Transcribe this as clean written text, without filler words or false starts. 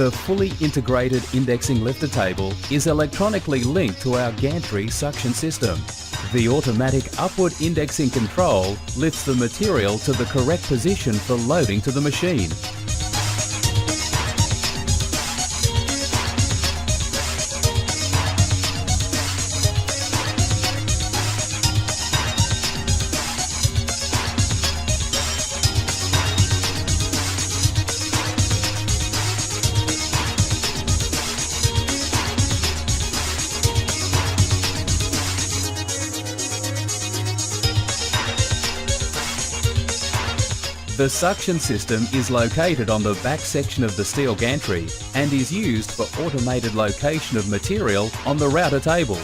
The fully integrated indexing lifter table is electronically linked to our gantry suction system. The automatic upward indexing control lifts the material to the correct position for loading to the machine. The suction system is located on the back section of the steel gantry and is used for automated location of material on the router table.